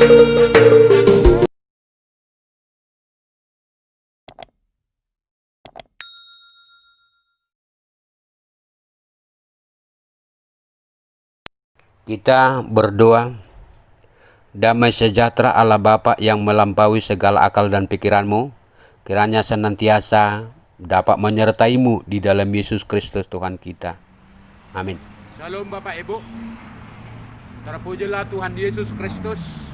Kita berdoa. Damai sejahtera Allah Bapa yang melampaui segala akal dan pikiranmu, kiranya senantiasa dapat menyertaimu di dalam Yesus Kristus Tuhan kita. Amin. Shalom Bapak Ibu. Terpujilah Tuhan Yesus Kristus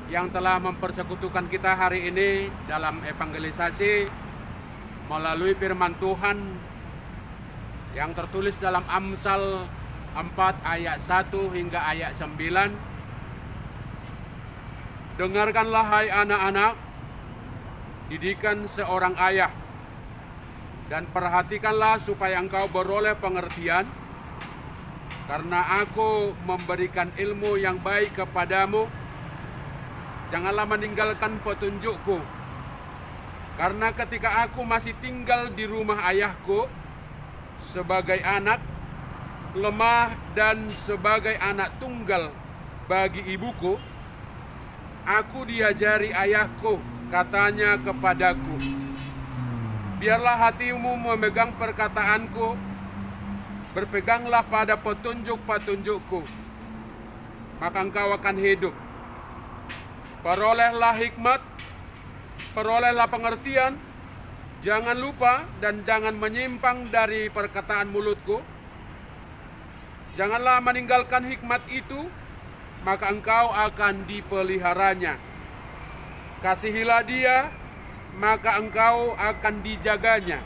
yang telah mempersekutukan kita hari ini dalam evangelisasi melalui firman Tuhan yang tertulis dalam Amsal 4 ayat 1 hingga ayat 9. Dengarkanlah hai anak-anak, didikan seorang ayah, dan perhatikanlah supaya engkau beroleh pengertian, karena aku memberikan ilmu yang baik kepadamu. Janganlah meninggalkan petunjukku, karena ketika aku masih tinggal di rumah ayahku sebagai anak lemah dan sebagai anak tunggal bagi ibuku, aku diajari ayahku, katanya kepadaku, biarlah hatimu memegang perkataanku, berpeganglah pada petunjuk-petunjukku, maka engkau akan hidup. Perolehlah hikmat, perolehlah pengertian, jangan lupa dan jangan menyimpang dari perkataan mulutku. Janganlah meninggalkan hikmat itu, maka engkau akan dipeliharanya. Kasihilah dia, maka engkau akan dijaganya.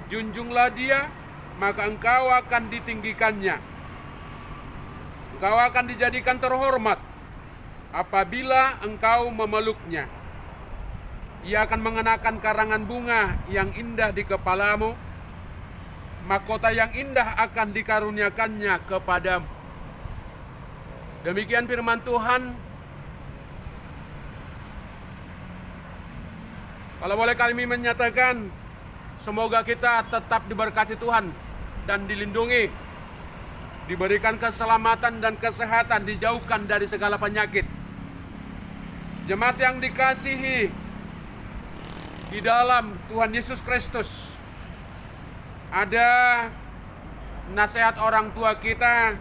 Junjunglah dia, maka engkau akan ditinggikannya. Engkau akan dijadikan terhormat apabila engkau memeluknya. Ia akan mengenakan karangan bunga yang indah di kepalamu, mahkota yang indah akan dikaruniakannya kepadamu. Demikian firman Tuhan. Kalau boleh kami menyatakan, semoga kita tetap diberkati Tuhan dan dilindungi, diberikan keselamatan dan kesehatan, dijauhkan dari segala penyakit. Jemaat yang dikasihi di dalam Tuhan Yesus Kristus, ada nasihat orang tua kita,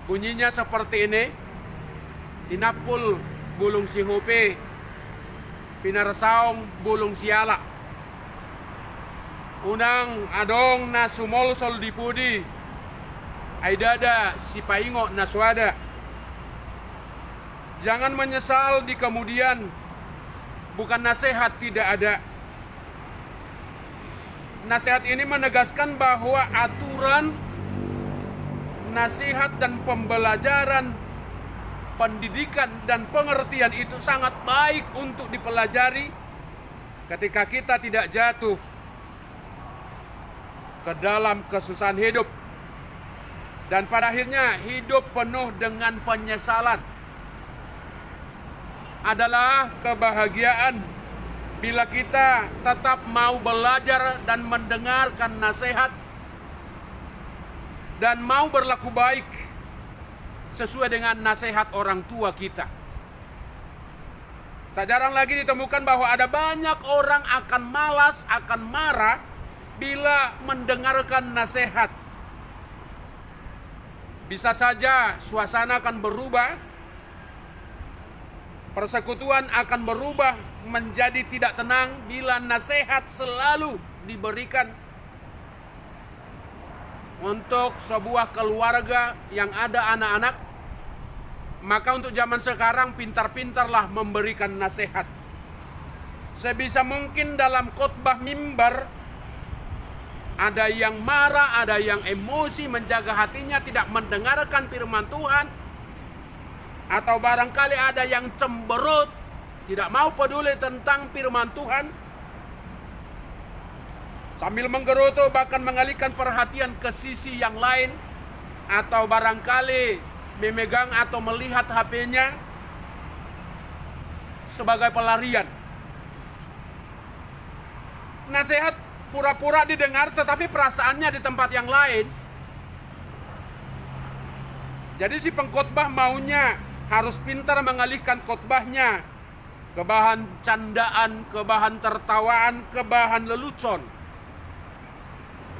bunyinya seperti ini: tinapul bulung si hope, pinarasaong bulung siala, unang adong na sumolsol di pudi, aidada si paingo na swada. Jangan menyesal di kemudian. Bukan nasihat tidak ada. Nasihat ini menegaskan bahwa aturan, nasihat dan pembelajaran, pendidikan dan pengertian itu sangat baik untuk dipelajari ketika kita tidak jatuh ke dalam kesusahan hidup, dan pada akhirnya hidup penuh dengan penyesalan. Adalah kebahagiaan bila kita tetap mau belajar dan mendengarkan nasihat dan mau berlaku baik sesuai dengan nasihat orang tua kita. Tak jarang lagi ditemukan bahwa ada banyak orang akan malas, akan marah bila mendengarkan nasihat. Bisa saja suasana akan berubah, persekutuan akan berubah menjadi tidak tenang bila nasihat selalu diberikan. Untuk sebuah keluarga yang ada anak-anak, maka untuk zaman sekarang pintar-pintarlah memberikan nasihat. Sebisa mungkin dalam khotbah mimbar, ada yang marah, ada yang emosi, menjaga hatinya, tidak mendengarkan firman Tuhan. Atau barangkali ada yang cemberut, tidak mau peduli tentang firman Tuhan, sambil menggerutu bahkan mengalihkan perhatian ke sisi yang lain, atau barangkali memegang atau melihat HP-nya sebagai pelarian. Nasihat pura-pura didengar tetapi perasaannya di tempat yang lain. Jadi si pengkhotbah maunya harus pintar mengalihkan khotbahnya ke bahan candaan, ke bahan tertawaan, ke bahan lelucon.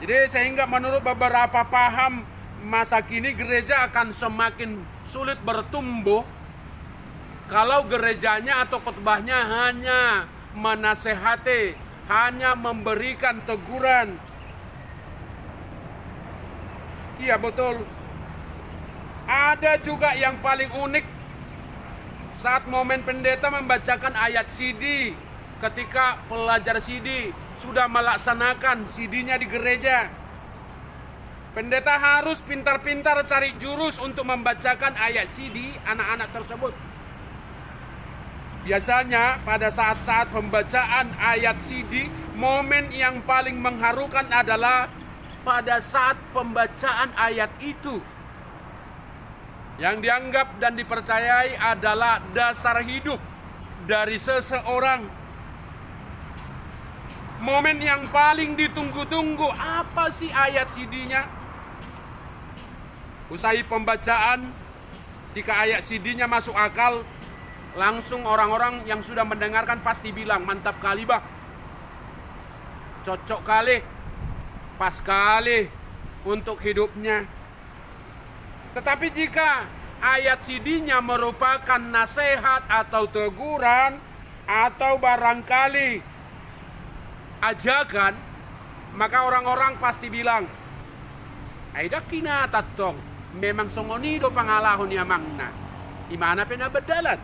Jadi sehingga menurut beberapa paham masa kini gereja akan semakin sulit bertumbuh kalau gerejanya atau khotbahnya hanya menasehati, hanya memberikan teguran. Iya betul. Ada juga yang paling unik saat momen pendeta membacakan ayat CD ketika pelajar CD sudah melaksanakan CD-nya di gereja. Pendeta harus pintar-pintar cari jurus untuk membacakan ayat CD anak-anak tersebut. Biasanya pada saat-saat pembacaan ayat CD, momen yang paling mengharukan adalah pada saat pembacaan ayat itu, yang dianggap dan dipercayai adalah dasar hidup dari seseorang. Momen yang paling ditunggu-tunggu, apa sih ayat CD-nya? Usai pembacaan, jika ayat CD-nya masuk akal, langsung orang-orang yang sudah mendengarkan pasti bilang, mantap kali bah, cocok kali, pas kali untuk hidupnya. Tetapi jika ayat CD-nya merupakan nasihat atau teguran atau barangkali ajakan, maka orang-orang pasti bilang, "Aida kina tatong, memang songonido pangalahon ya mangna. Imana pena bedalan?"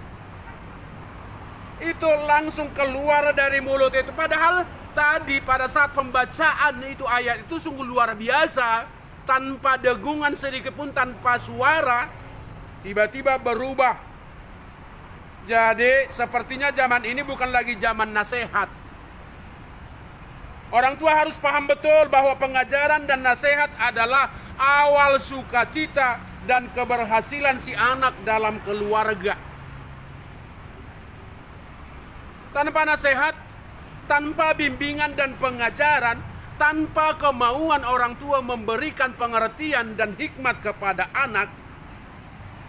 Itu langsung keluar dari mulut itu. Padahal tadi pada saat pembacaan itu ayat itu sungguh luar biasa, tanpa dengungan sedikit pun, tanpa suara, tiba-tiba berubah. Jadi sepertinya zaman ini bukan lagi zaman nasihat. Orang tua harus paham betul bahwa pengajaran dan nasihat adalah awal sukacita dan keberhasilan si anak dalam keluarga. Tanpa nasihat, tanpa bimbingan dan pengajaran, tanpa kemauan orang tua memberikan pengertian dan hikmat kepada anak,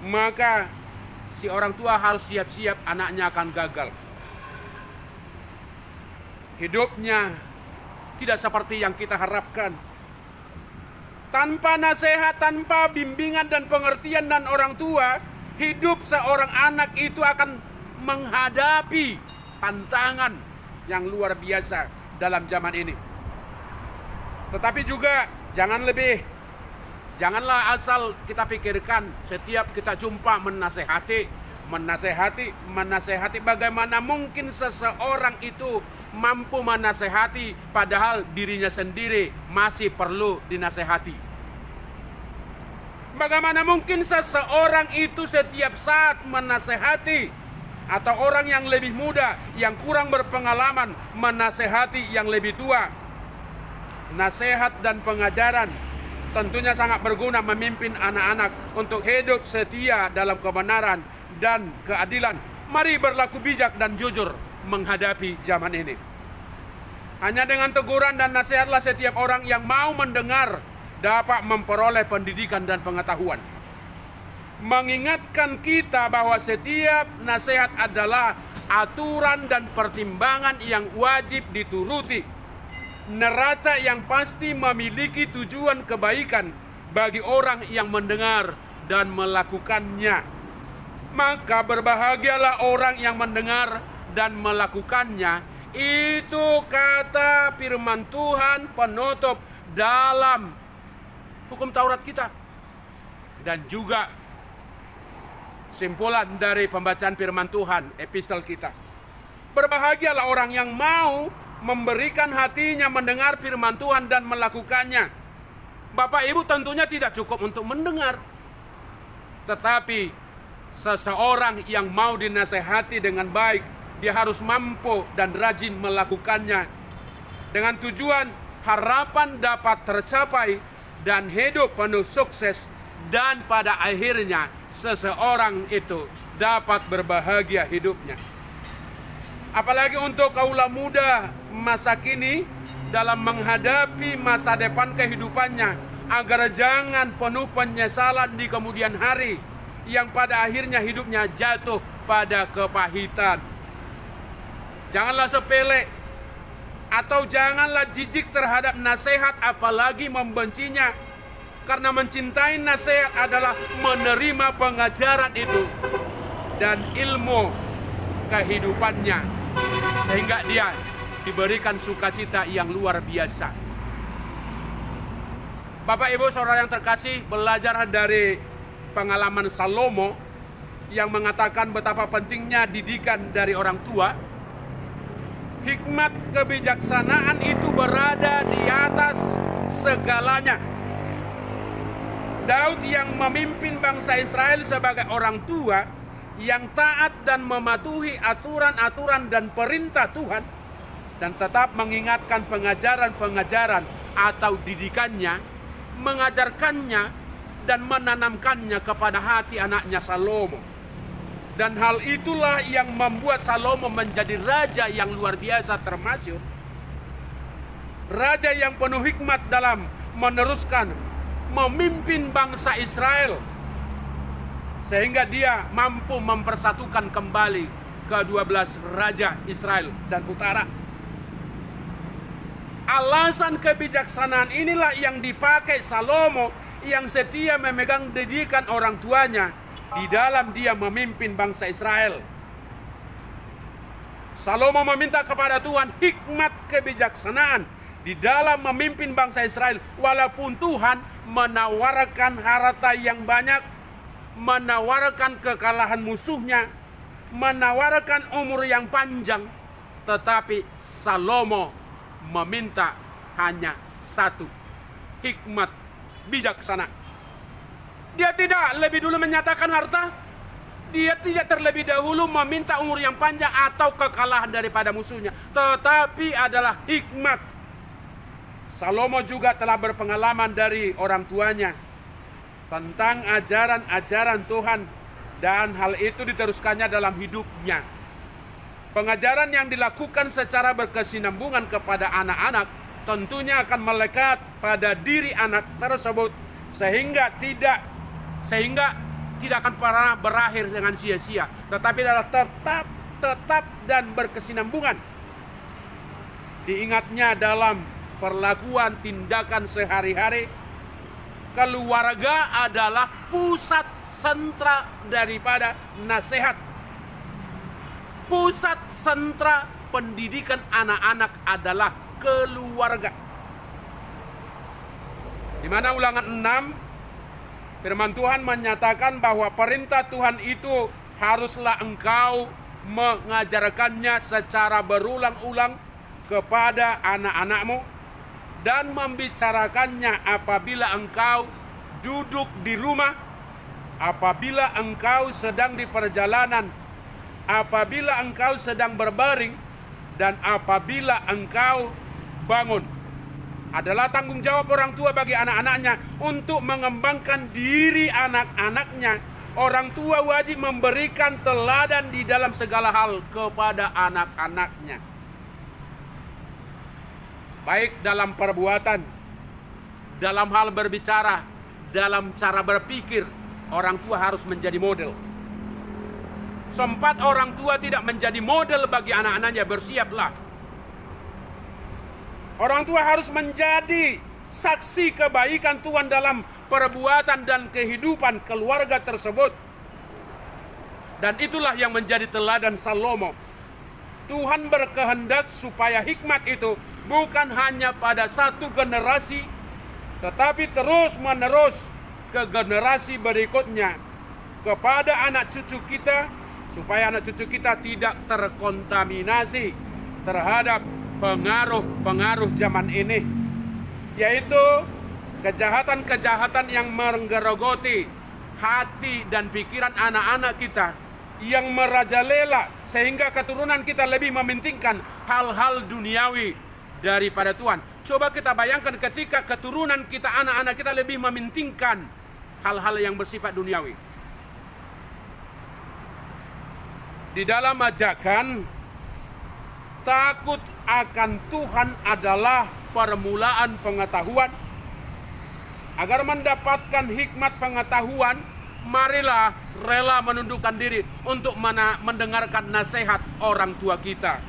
maka si orang tua harus siap-siap anaknya akan gagal. Hidupnya tidak seperti yang kita harapkan. Tanpa nasihat, tanpa bimbingan dan pengertian dan orang tua, hidup seorang anak itu akan menghadapi tantangan yang luar biasa dalam zaman ini. Tetapi juga janganlah asal kita pikirkan setiap kita jumpa menasehati. Bagaimana mungkin seseorang itu mampu menasehati padahal dirinya sendiri masih perlu dinasehati? Bagaimana mungkin seseorang itu setiap saat menasehati, atau orang yang lebih muda, yang kurang berpengalaman menasehati yang lebih tua? Nasihat dan pengajaran tentunya sangat berguna memimpin anak-anak untuk hidup setia dalam kebenaran dan keadilan. Mari berlaku bijak dan jujur menghadapi zaman ini. Hanya dengan teguran dan nasihatlah setiap orang yang mau mendengar dapat memperoleh pendidikan dan pengetahuan. Mengingatkan kita bahwa setiap nasihat adalah aturan dan pertimbangan yang wajib dituruti. Neraca yang pasti memiliki tujuan kebaikan bagi orang yang mendengar dan melakukannya. Maka berbahagialah orang yang mendengar dan melakukannya. Itu kata firman Tuhan penutup dalam hukum Taurat kita. Dan juga simpulan dari pembacaan firman Tuhan, epistel kita. Berbahagialah orang yang mau memberikan hatinya mendengar firman Tuhan dan melakukannya. Bapak Ibu tentunya tidak cukup untuk mendengar, tetapi seseorang yang mau dinasehati dengan baik, dia harus mampu dan rajin melakukannya, dengan tujuan harapan dapat tercapai dan hidup penuh sukses, dan pada akhirnya seseorang itu dapat berbahagia hidupnya. Apalagi untuk kaula muda masa kini dalam menghadapi masa depan kehidupannya, agar jangan penuh penyesalan di kemudian hari. yang pada akhirnya hidupnya jatuh pada kepahitan. Janganlah sepele atau janganlah jijik terhadap nasihat, apalagi membencinya. Karena mencintai nasihat adalah menerima pengajaran itu dan ilmu kehidupannya, sehingga dia diberikan sukacita yang luar biasa. Bapak Ibu Saudara yang terkasih, belajar dari pengalaman Salomo yang mengatakan betapa pentingnya didikan dari orang tua. Hikmat kebijaksanaan itu berada di atas segalanya. Daud yang memimpin bangsa Israel sebagai orang tua yang taat dan mematuhi aturan-aturan dan perintah Tuhan, dan tetap mengingatkan pengajaran-pengajaran atau didikannya, mengajarkannya dan menanamkannya kepada hati anaknya Salomo. Dan hal itulah yang membuat Salomo menjadi raja yang luar biasa termasyhur. Raja yang penuh hikmat dalam meneruskan memimpin bangsa Israel, sehingga dia mampu mempersatukan kembali ke-12 raja Israel dan utara. Alasan kebijaksanaan inilah yang dipakai Salomo yang setia memegang didikan orang tuanya di dalam dia memimpin bangsa Israel. Salomo meminta kepada Tuhan hikmat kebijaksanaan di dalam memimpin bangsa Israel, walaupun Tuhan menawarkan harta yang banyak, menawarkan kekalahan musuhnya, menawarkan umur yang panjang, tetapi Salomo meminta hanya satu, hikmat bijaksana. Dia tidak lebih dulu menyatakan harta, dia tidak terlebih dahulu meminta umur yang panjang atau kekalahan daripada musuhnya, tetapi adalah hikmat. Salomo juga telah berpengalaman dari orang tuanya tentang ajaran-ajaran Tuhan, dan hal itu diteruskannya dalam hidupnya. Pengajaran yang dilakukan secara berkesinambungan kepada anak-anak tentunya akan melekat pada diri anak tersebut, sehingga tidak akan pernah berakhir dengan sia-sia, tetapi adalah tetap dan berkesinambungan. Diingatnya dalam perlakuan tindakan sehari-hari. Keluarga adalah pusat sentra daripada nasihat. Pusat sentra pendidikan anak-anak adalah keluarga. Di mana Ulangan 6 firman Tuhan menyatakan bahwa perintah Tuhan itu haruslah engkau mengajarkannya secara berulang-ulang kepada anak-anakmu dan membicarakannya apabila engkau duduk di rumah, apabila engkau sedang di perjalanan, apabila engkau sedang berbaring, dan apabila engkau bangun. Adalah tanggung jawab orang tua bagi anak-anaknya untuk mengembangkan diri anak-anaknya. Orang tua wajib memberikan teladan di dalam segala hal kepada anak-anaknya, baik dalam perbuatan, dalam hal berbicara, dalam cara berpikir. Orang tua harus menjadi model. Sempat orang tua tidak menjadi model bagi anak-anaknya, bersiaplah. Orang tua harus menjadi saksi kebaikan Tuhan dalam perbuatan dan kehidupan keluarga tersebut. Dan itulah yang menjadi teladan Salomo. Tuhan berkehendak supaya hikmat itu bukan hanya pada satu generasi, tetapi terus menerus ke generasi berikutnya, kepada anak cucu kita, supaya anak cucu kita tidak terkontaminasi terhadap pengaruh-pengaruh zaman ini, yaitu kejahatan-kejahatan yang menggerogoti hati dan pikiran anak-anak kita, yang merajalela sehingga keturunan kita lebih mementingkan hal-hal duniawi daripada Tuhan. Coba kita bayangkan ketika keturunan kita, anak-anak kita lebih mementingkan hal-hal yang bersifat duniawi. Di dalam ajakan takut akan Tuhan adalah permulaan pengetahuan. Agar mendapatkan hikmat pengetahuan, marilah rela menundukkan diri untuk mendengarkan nasihat orang tua kita.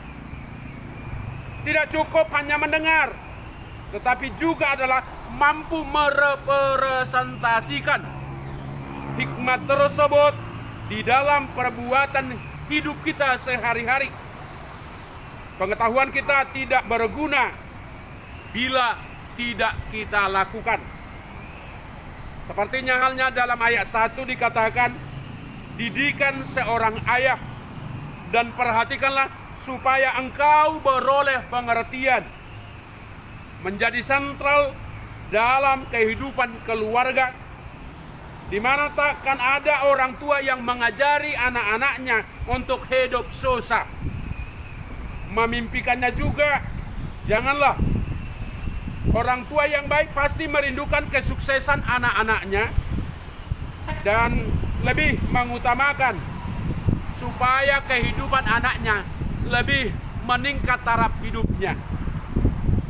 Tidak cukup hanya mendengar, tetapi juga adalah mampu merepresentasikan hikmat tersebut di dalam perbuatan hidup kita sehari-hari. Pengetahuan kita tidak berguna bila tidak kita lakukan. Sepertinya halnya dalam ayat 1 dikatakan, didikan seorang ayah dan perhatikanlah supaya engkau beroleh pengertian. Menjadi sentral dalam kehidupan keluarga, di mana takkan ada orang tua yang mengajari anak-anaknya untuk hidup susah. Memimpikannya juga, janganlah. Orang tua yang baik pasti merindukan kesuksesan anak-anaknya dan lebih mengutamakan supaya kehidupan anaknya lebih meningkat taraf hidupnya.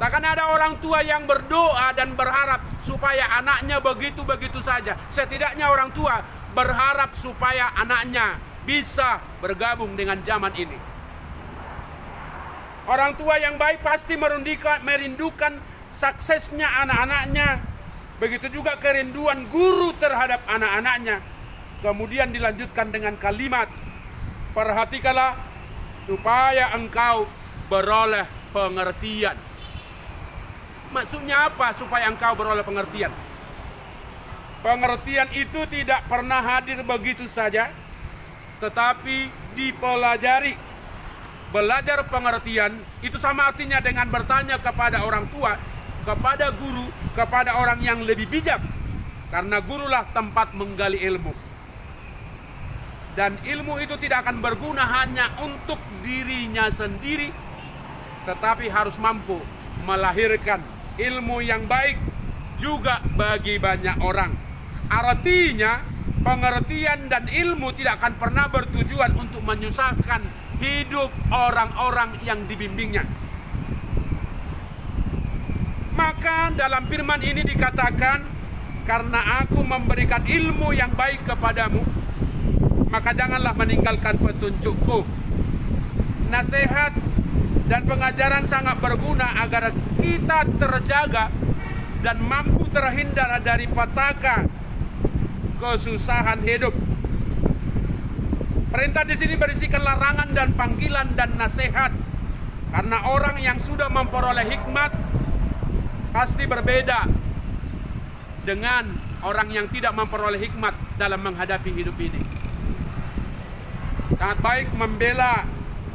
Takkan ada orang tua yang berdoa dan berharap supaya anaknya begitu-begitu saja. Setidaknya orang tua berharap supaya anaknya bisa bergabung dengan zaman ini. Orang tua yang baik pasti merindukan suksesnya anak-anaknya. Begitu juga kerinduan guru terhadap anak-anaknya. Kemudian dilanjutkan dengan kalimat, perhatikanlah supaya engkau beroleh pengertian. Maksudnya apa supaya engkau beroleh pengertian? Pengertian itu tidak pernah hadir begitu saja, tetapi dipelajari. Belajar pengertian itu sama artinya dengan bertanya kepada orang tua, kepada guru, kepada orang yang lebih bijak. Karena gurulah tempat menggali ilmu. Dan ilmu itu tidak akan berguna hanya untuk dirinya sendiri, tetapi harus mampu melahirkan ilmu yang baik juga bagi banyak orang. Artinya, pengertian dan ilmu tidak akan pernah bertujuan untuk menyusahkan hidup orang-orang yang dibimbingnya. Maka dalam firman ini dikatakan, karena aku memberikan ilmu yang baik kepadamu, maka janganlah meninggalkan petunjukku. Nasihat dan pengajaran sangat berguna agar kita terjaga dan mampu terhindar dari petaka kesusahan hidup. Perintah di sini berisikan larangan dan panggilan dan nasihat. Karena orang yang sudah memperoleh hikmat pasti berbeda dengan orang yang tidak memperoleh hikmat dalam menghadapi hidup ini. Sangat baik membela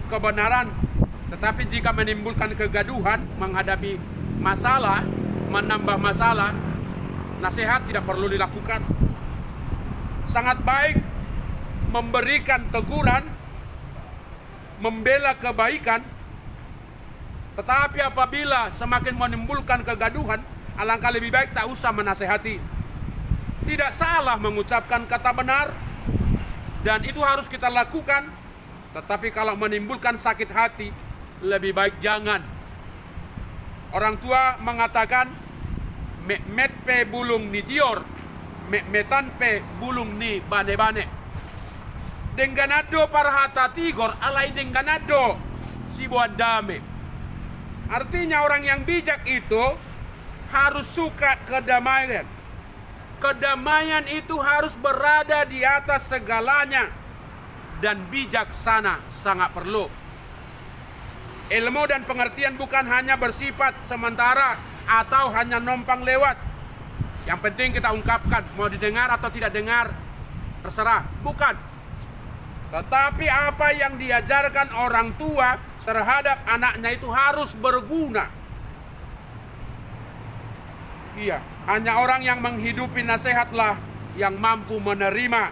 kebenaran, tetapi jika menimbulkan kegaduhan, menghadapi masalah, menambah masalah, nasihat tidak perlu dilakukan. Sangat baik memberikan teguran, membela kebaikan, tetapi apabila semakin menimbulkan kegaduhan, alangkah lebih baik tak usah menasehati. Tidak salah mengucapkan kata benar, dan itu harus kita lakukan, tetapi kalau menimbulkan sakit hati, lebih baik jangan. Orang tua mengatakan, met pe bulung ni tior, metan pe bulung ni bane-bane. Dengganado parhata tigor alai dengganado si buat dame. Artinya orang yang bijak itu harus suka kedamaian. Kedamaian itu harus berada di atas segalanya. Dan bijaksana sangat perlu. Ilmu dan pengertian bukan hanya bersifat sementara atau hanya numpang lewat. Yang penting kita ungkapkan, mau didengar atau tidak dengar, terserah. Bukan. Tetapi apa yang diajarkan orang tua terhadap anaknya itu harus berguna. Iya, hanya orang yang menghidupi nasihatlah yang mampu menerima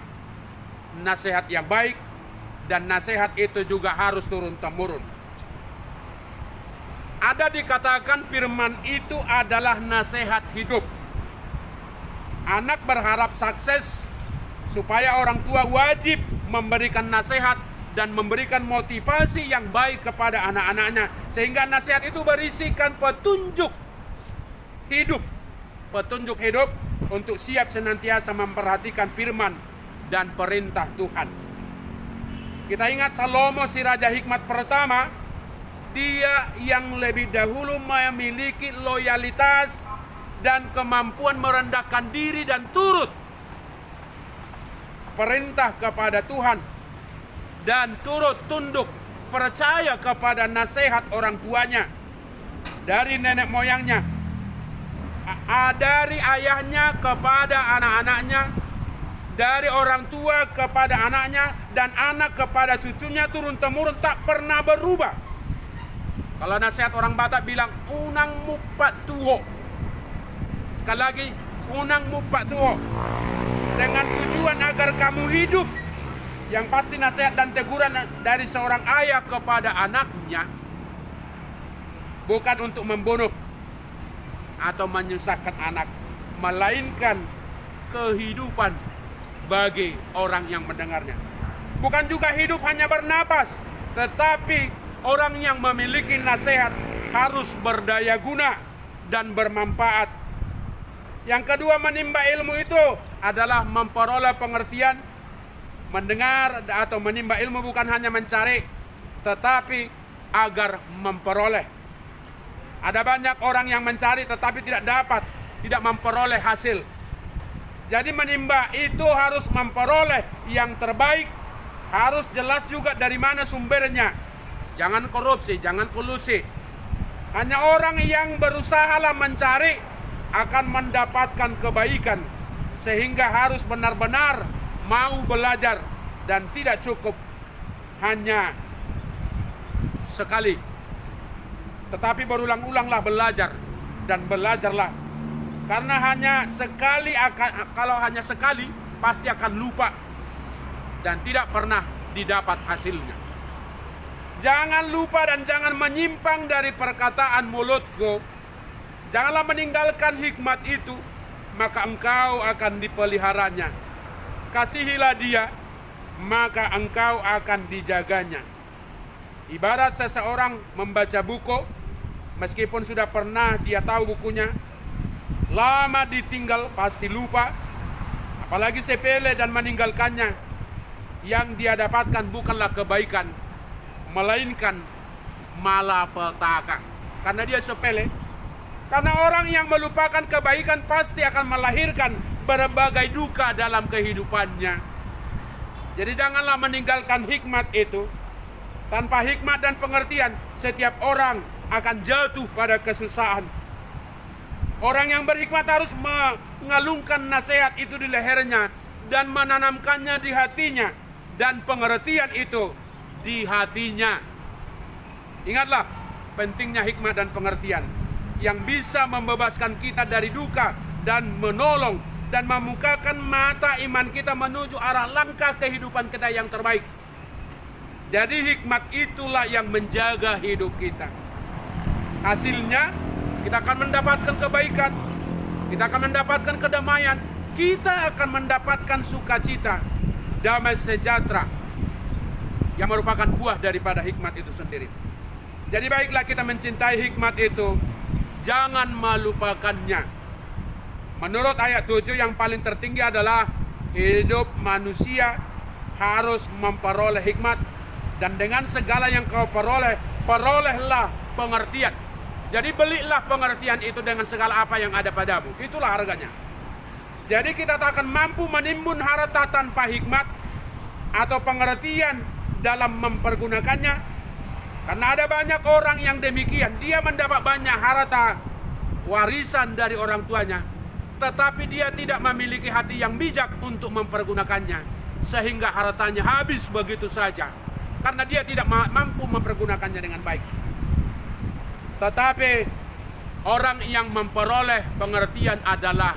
nasihat yang baik, dan nasihat itu juga harus turun-temurun. Ada dikatakan firman itu adalah nasihat hidup. Anak berharap sukses, supaya orang tua wajib memberikan nasihat dan memberikan motivasi yang baik kepada anak-anaknya, sehingga nasihat itu berisikan petunjuk hidup untuk siap senantiasa memperhatikan firman dan perintah Tuhan. Kita ingat Salomo si raja hikmat pertama, dia yang lebih dahulu memiliki loyalitas dan kemampuan merendahkan diri dan turut perintah kepada Tuhan dan turut tunduk percaya kepada nasihat orang tuanya, dari nenek moyangnya, dari ayahnya kepada anak-anaknya, dari orang tua kepada anaknya, dan anak kepada cucunya, turun-temurun tak pernah berubah. Kalau nasihat orang Batak bilang, unang mupat tuho. Sekali lagi, unang mupat tuho. Dengan tujuan agar kamu hidup. Yang pasti nasihat dan teguran dari seorang ayah kepada anaknya bukan untuk membunuh atau menyusahkan anak, melainkan kehidupan bagi orang yang mendengarnya. Bukan juga hidup hanya bernapas, tetapi orang yang memiliki nasihat harus berdaya guna dan bermanfaat. Yang kedua, menimba ilmu itu adalah memperoleh pengertian. Mendengar atau menimba ilmu bukan hanya mencari, tetapi agar memperoleh. Ada banyak orang yang mencari tetapi tidak dapat, tidak memperoleh hasil. Jadi menimba itu harus memperoleh yang terbaik, harus jelas juga dari mana sumbernya. Jangan korupsi, jangan kolusi. Hanya orang yang berusahalah mencari akan mendapatkan kebaikan, sehingga harus benar-benar mau belajar dan tidak cukup hanya sekali, tetapi berulang-ulanglah belajar dan belajarlah. Karena hanya sekali kalau hanya sekali pasti akan lupa dan tidak pernah didapat hasilnya. Jangan lupa dan jangan menyimpang dari perkataan mulutku. Janganlah meninggalkan hikmat itu, maka engkau akan dipeliharanya. Kasihilah dia, maka engkau akan dijaganya. Ibarat seseorang membaca buku, meskipun sudah pernah dia tahu bukunya, lama ditinggal pasti lupa, apalagi sepele dan meninggalkannya. Yang dia dapatkan bukanlah kebaikan, melainkan malapetaka, karena dia sepele. Karena orang yang melupakan kebaikan pasti akan melahirkan berbagai duka dalam kehidupannya. Jadi janganlah meninggalkan hikmat itu. Tanpa hikmat dan pengertian, setiap orang akan jatuh pada kesusahan. Orang yang berhikmat harus mengalungkan nasihat itu di lehernya dan menanamkannya di hatinya, dan pengertian itu di hatinya. Ingatlah pentingnya hikmat dan pengertian yang bisa membebaskan kita dari duka dan menolong dan membukakan mata iman kita menuju arah langkah kehidupan kita yang terbaik. Jadi hikmat itulah yang menjaga hidup kita. Hasilnya kita akan mendapatkan kebaikan, kita akan mendapatkan kedamaian, kita akan mendapatkan sukacita, damai sejahtera yang merupakan buah daripada hikmat itu sendiri. Jadi baiklah kita mencintai hikmat itu, jangan melupakannya. Menurut ayat 7 yang paling tertinggi adalah hidup manusia harus memperoleh hikmat, dan dengan segala yang kau peroleh, perolehlah pengertian. Jadi belilah pengertian itu dengan segala apa yang ada padamu. Itulah harganya. Jadi kita tak akan mampu menimbun harta tanpa hikmat atau pengertian dalam mempergunakannya. Karena ada banyak orang yang demikian. Dia mendapat banyak harta warisan dari orang tuanya, tetapi dia tidak memiliki hati yang bijak untuk mempergunakannya, sehingga hartanya habis begitu saja. Karena dia tidak mampu mempergunakannya dengan baik. Tetapi orang yang memperoleh pengertian adalah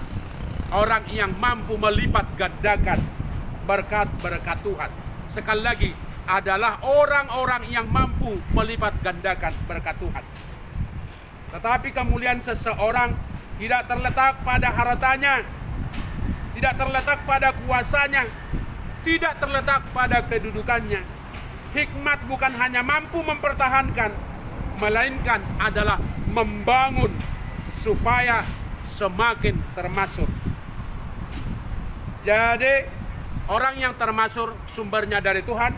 orang yang mampu melipat gandakan berkat-berkat Tuhan. Sekali lagi, adalah orang-orang yang mampu melipat gandakan berkat Tuhan. Tetapi kemuliaan seseorang tidak terletak pada hartanya, tidak terletak pada kuasanya, tidak terletak pada kedudukannya. Hikmat bukan hanya mampu mempertahankan, melainkan adalah membangun supaya semakin termasuk. Jadi Orang yang termasuk sumbernya dari Tuhan,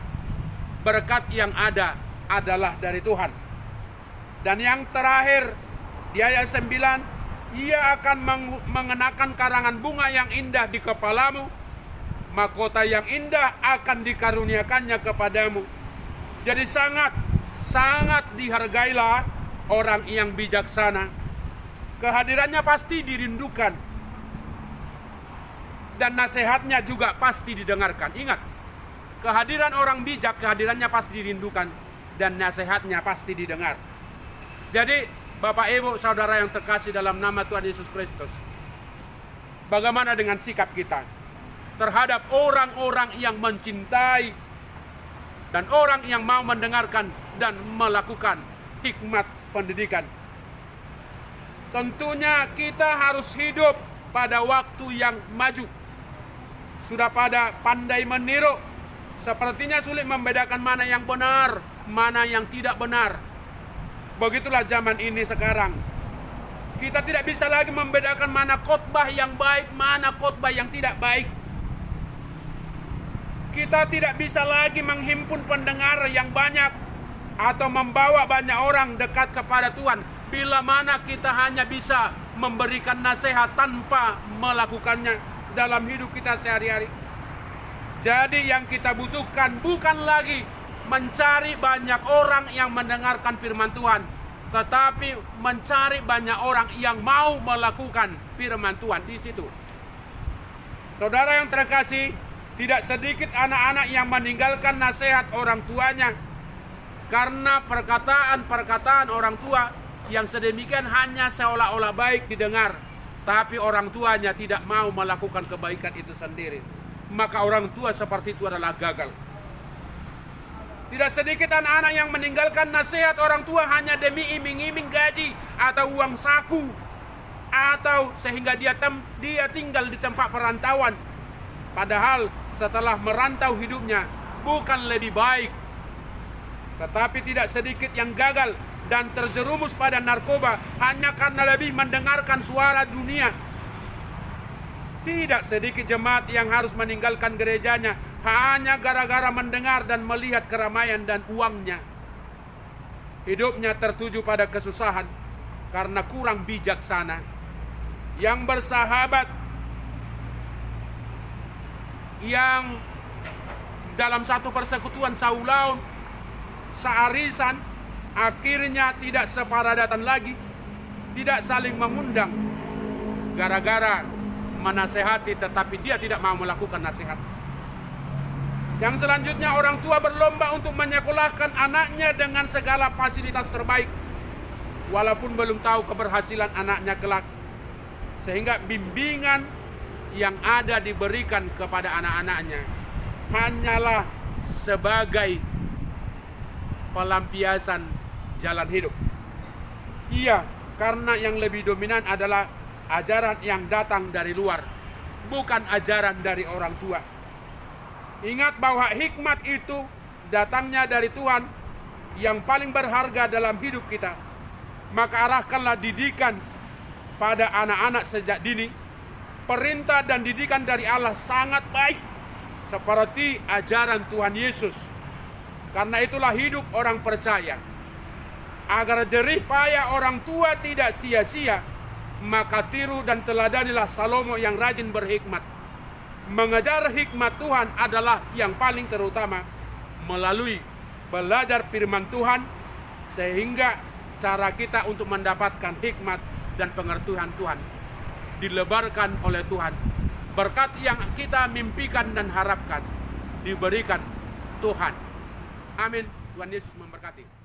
berkat yang ada adalah dari Tuhan. Dan yang terakhir di ayat 9, ia akan mengenakan karangan bunga yang indah di kepalamu, mahkota yang indah akan dikaruniakannya kepadamu. Jadi sangat dihargailah orang yang bijaksana. Kehadirannya pasti dirindukan, dan nasihatnya juga pasti didengarkan. Ingat, kehadiran orang bijak, kehadirannya pasti dirindukan, dan nasihatnya pasti didengar. Jadi Bapak Ibu Saudara yang terkasih dalam nama Tuhan Yesus Kristus, bagaimana dengan sikap kita terhadap orang-orang yang mencintai dan orang yang mau mendengarkan dan melakukan hikmat pendidikan? Tentunya kita harus hidup pada waktu yang maju. Sudah pada pandai meniru, sepertinya sulit membedakan mana yang benar, mana yang tidak benar. Begitulah zaman ini sekarang. Kita tidak bisa lagi membedakan mana khotbah yang baik, mana khotbah yang tidak baik. Kita tidak bisa lagi menghimpun pendengar yang banyak atau membawa banyak orang dekat kepada Tuhan, bila mana kita hanya bisa memberikan nasihat tanpa melakukannya dalam hidup kita sehari-hari. Jadi yang kita butuhkan bukan lagi mencari banyak orang yang mendengarkan firman Tuhan, tetapi mencari banyak orang yang mau melakukan firman Tuhan di situ. Saudara yang terkasih, tidak sedikit anak-anak yang meninggalkan nasihat orang tuanya karena perkataan-perkataan orang tua yang sedemikian hanya seolah-olah baik didengar, tapi orang tuanya tidak mau melakukan kebaikan itu sendiri. Maka orang tua seperti itu adalah gagal. Tidak sedikit anak-anak yang meninggalkan nasihat orang tua hanya demi iming-iming gaji atau uang saku, atau sehingga dia tinggal di tempat perantauan. Padahal setelah merantau hidupnya bukan lebih baik. Tetapi tidak sedikit yang gagal dan terjerumus pada narkoba hanya karena lebih mendengarkan suara dunia. Tidak sedikit jemaat yang harus meninggalkan gerejanya hanya gara-gara mendengar dan melihat keramaian dan uangnya. Hidupnya tertuju pada kesusahan karena kurang bijaksana. Yang bersahabat, yang dalam satu persekutuan saulaun, searisan, akhirnya tidak separadatan lagi, tidak saling mengundang, gara-gara menasehati tetapi dia tidak mau melakukan nasihat. Yang selanjutnya, orang tua berlomba untuk menyekolahkan anaknya dengan segala fasilitas terbaik, walaupun belum tahu keberhasilan anaknya kelak, sehingga bimbingan yang ada diberikan kepada anak-anaknya hanyalah sebagai pelampiasan jalan hidup. Iya, karena yang lebih dominan adalah ajaran yang datang dari luar, bukan ajaran dari orang tua. Ingat bahwa hikmat itu datangnya dari Tuhan yang paling berharga dalam hidup kita. Maka arahkanlah didikan pada anak-anak sejak dini. Perintah dan didikan dari Allah sangat baik, seperti ajaran Tuhan Yesus. Karena itulah hidup orang percaya, agar jerih payah orang tua tidak sia-sia, maka tiru dan teladanilah Salomo yang rajin berhikmat. Mengejar hikmat Tuhan adalah yang paling terutama melalui belajar firman Tuhan, sehingga cara kita untuk mendapatkan hikmat dan pengertian Tuhan dilebarkan oleh Tuhan. Berkat yang kita mimpikan dan harapkan diberikan Tuhan. Amin. Tuhan Yesus memberkati.